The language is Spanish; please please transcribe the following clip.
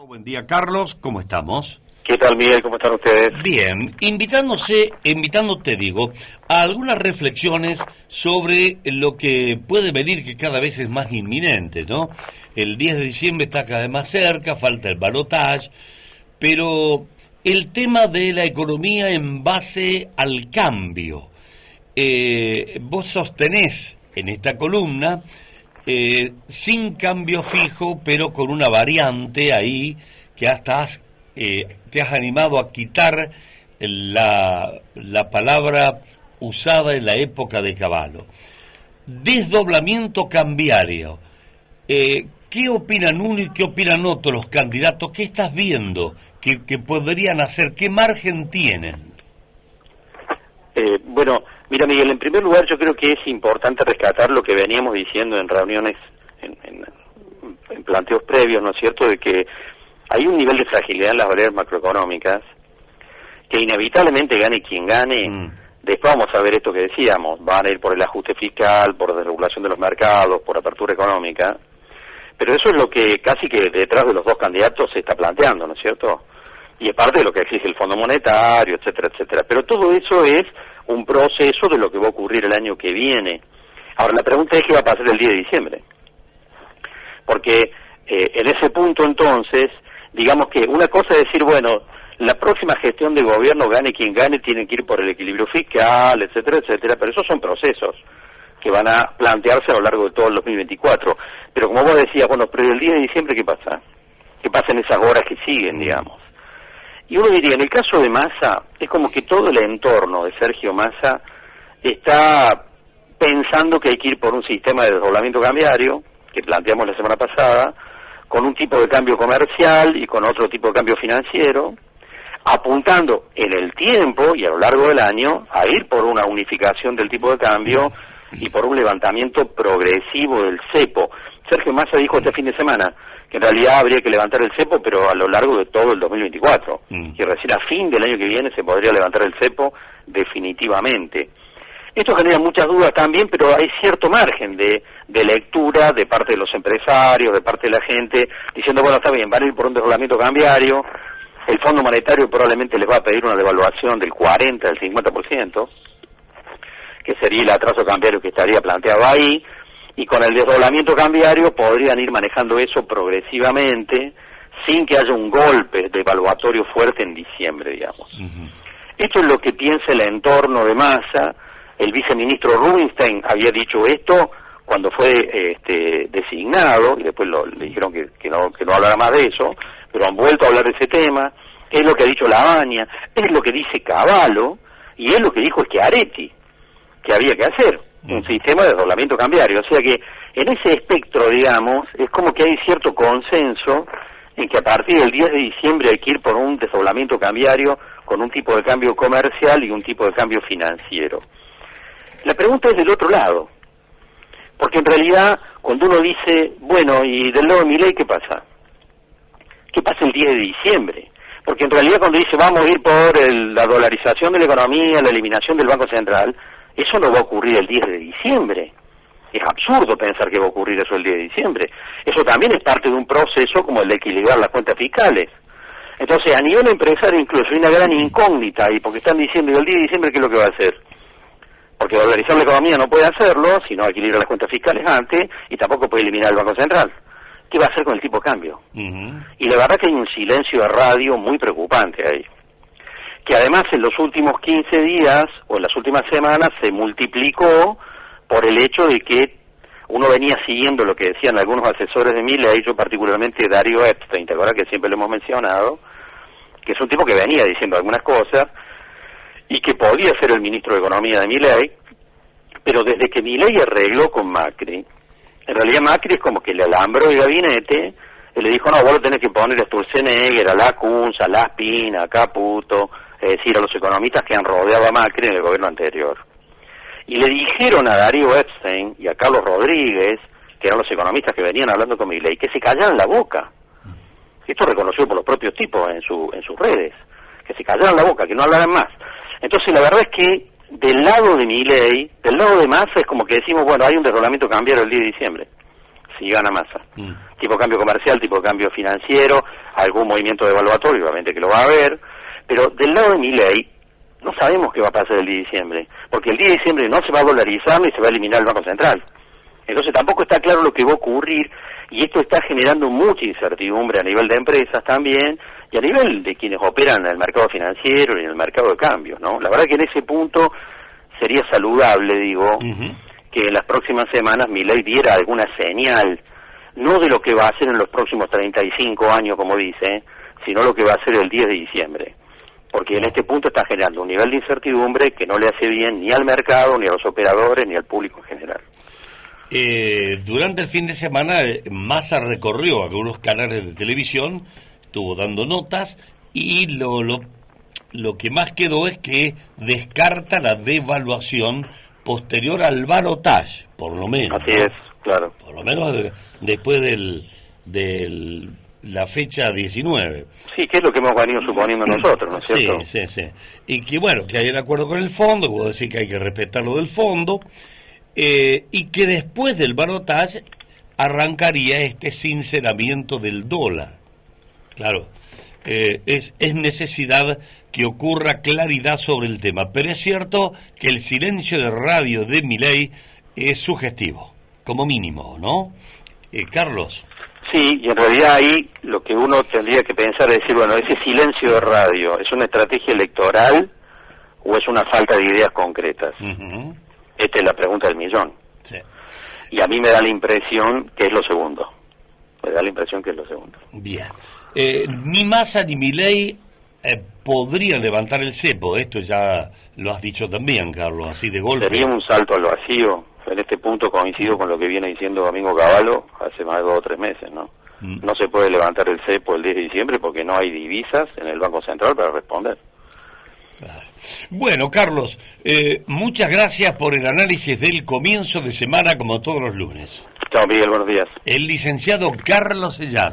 Buen día, Carlos, ¿cómo estamos? ¿Qué tal, Miguel? ¿Cómo están ustedes? Bien, invitándote, digo, a algunas reflexiones sobre lo que puede venir, que cada vez es más inminente, ¿no? El 10 de diciembre está cada vez más cerca, falta el balotaje, pero el tema de la economía en base al cambio. Vos sostenés en esta columna, sin cambio fijo, pero con una variante ahí que hasta te has animado a quitar la palabra usada en la época de Cavallo. Desdoblamiento cambiario. ¿Qué opinan uno y qué opinan otros los candidatos? ¿Qué estás viendo que podrían hacer? ¿Qué margen tienen? Bueno, mira, Miguel, en primer lugar yo creo que es importante rescatar lo que veníamos diciendo en reuniones, en planteos previos, ¿no es cierto?, de que hay un nivel de fragilidad en las variables macroeconómicas que inevitablemente gane quien gane. Después vamos a ver esto que decíamos, van a ir por el ajuste fiscal, por desregulación de los mercados, por apertura económica, pero eso es lo que casi que detrás de los dos candidatos se está planteando, ¿no es cierto? Y es parte de lo que exige el Fondo Monetario, etcétera, etcétera. Pero todo eso es un proceso de lo que va a ocurrir el año que viene. Ahora, la pregunta es qué va a pasar el 10 de diciembre. Porque en ese punto, entonces, digamos que una cosa es decir, bueno, la próxima gestión de gobierno, gane quien gane, tiene que ir por el equilibrio fiscal, etcétera, etcétera, pero esos son procesos que van a plantearse a lo largo de todo el 2024. Pero como vos decías, bueno, pero el 10 de diciembre, ¿qué pasa? ¿Qué pasa en esas horas que siguen, digamos? Y uno diría, en el caso de Massa, es como que todo el entorno de Sergio Massa está pensando que hay que ir por un sistema de desdoblamiento cambiario, que planteamos la semana pasada, con un tipo de cambio comercial y con otro tipo de cambio financiero, apuntando en el tiempo y a lo largo del año a ir por una unificación del tipo de cambio y por un levantamiento progresivo del cepo. Sergio Massa dijo este fin de semana que en realidad habría que levantar el cepo, pero a lo largo de todo el 2024, que recién a fin del año que viene se podría levantar el cepo definitivamente. Esto genera muchas dudas también, pero hay cierto margen de lectura de parte de los empresarios, de parte de la gente, diciendo, bueno, está bien, van a ir por un desdoblamiento cambiario, el Fondo Monetario probablemente les va a pedir una devaluación del 40, del 50%, que sería el atraso cambiario que estaría planteado ahí, y con el desdoblamiento cambiario podrían ir manejando eso progresivamente, sin que haya un golpe devaluatorio fuerte en diciembre, digamos. Esto es lo que piensa el entorno de Massa. El viceministro Rubinstein había dicho esto cuando fue designado, y después le dijeron que no hablara más de eso, pero han vuelto a hablar de ese tema. Es lo que ha dicho Lavagna, es lo que dice Cavallo, y es lo que dijo Schiaretti, que había que hacer un sistema de desdoblamiento cambiario. O sea que en ese espectro, digamos, es como que hay cierto consenso en que a partir del 10 de diciembre hay que ir por un desdoblamiento cambiario con un tipo de cambio comercial y un tipo de cambio financiero. La pregunta es del otro lado, porque en realidad cuando uno dice, bueno, y del lado de Milei, ¿qué pasa? ¿Qué pasa el 10 de diciembre? Porque en realidad cuando dice vamos a ir por la dolarización de la economía, la eliminación del Banco Central, eso no va a ocurrir el 10 de diciembre. Es absurdo pensar que va a ocurrir eso el 10 de diciembre. Eso también es parte de un proceso como el de equilibrar las cuentas fiscales. Entonces, a nivel empresario incluso hay una gran incógnita ahí, porque están diciendo, ¿y el 10 de diciembre qué es lo que va a hacer? Porque dolarizar la economía no puede hacerlo, sino equilibrar las cuentas fiscales antes, y tampoco puede eliminar el Banco Central. ¿Qué va a hacer con el tipo de cambio? Y la verdad que hay un silencio de radio muy preocupante ahí, que además en los últimos 15 días, o en las últimas semanas, se multiplicó por el hecho de que uno venía siguiendo lo que decían algunos asesores de Milei, yo particularmente Darío Epstein, ¿te acuerdas que siempre lo hemos mencionado? Que es un tipo que venía diciendo algunas cosas, y que podía ser el ministro de Economía de Milei, pero desde que Milei arregló con Macri, en realidad Macri es como que le alambró el gabinete, y le dijo, no, vos lo tenés que poner a Sturzenegger, a Lacunza, a Laspina, a Caputo, es decir, a los economistas que han rodeado a Macri en el gobierno anterior. Y le dijeron a Darío Epstein y a Carlos Rodríguez, que eran los economistas que venían hablando con Milei, que se callaran la boca. Esto reconocido por los propios tipos en sus redes, que se callaran la boca, que no hablaran más. Entonces la verdad es que del lado de Milei, del lado de Massa es como que decimos, bueno, hay un desdoblamiento cambiario el 10 de diciembre. si gana Massa. Tipo de cambio comercial, tipo de cambio financiero, algún movimiento devaluatorio, obviamente que lo va a haber, pero del lado de Milei no sabemos qué va a pasar el 10 de diciembre, porque el 10 de diciembre no se va a dolarizar ni se va a eliminar el Banco Central. Entonces tampoco está claro lo que va a ocurrir, y esto está generando mucha incertidumbre a nivel de empresas también, y a nivel de quienes operan en el mercado financiero y en el mercado de cambios, ¿no? La verdad que en ese punto sería saludable, digo, que en las próximas semanas Milei diera alguna señal, no de lo que va a hacer en los próximos 35 años, como dice, sino lo que va a hacer el 10 de diciembre. Porque en este punto está generando un nivel de incertidumbre que no le hace bien ni al mercado, ni a los operadores, ni al público en general. Durante el fin de semana, Massa recorrió algunos canales de televisión, estuvo dando notas, y lo que más quedó es que descarta la devaluación posterior al balotaje, por lo menos. Así, ¿no? Es, claro. Por lo menos después del la fecha 19. Sí, que es lo que hemos venido suponiendo nosotros, ¿no es cierto? Sí. Y que bueno, que hay un acuerdo con el fondo, puedo decir que hay que respetar lo del fondo, y que después del balotaje arrancaría este sinceramiento del dólar. Claro, es necesidad que ocurra claridad sobre el tema, pero es cierto que el silencio de radio de Milei es sugestivo, como mínimo, ¿no? Carlos. Sí, y en realidad ahí lo que uno tendría que pensar es decir, bueno, ese silencio de radio, ¿es una estrategia electoral o es una falta de ideas concretas? Esta es la pregunta del millón. Sí. Y a mí me da la impresión que es lo segundo. Bien. Ni Massa ni Milei podrían levantar el cepo, esto ya lo has dicho también, Carlos, así de golpe. Sería un salto al vacío. En este punto coincido con lo que viene diciendo Domingo Cavallo hace más de 2 o 3 meses, ¿no? No se puede levantar el cepo el 10 de diciembre porque no hay divisas en el Banco Central para responder. Bueno, Carlos, muchas gracias por el análisis del comienzo de semana como todos los lunes. Chao, Miguel, buenos días. El licenciado Carlos Sellán.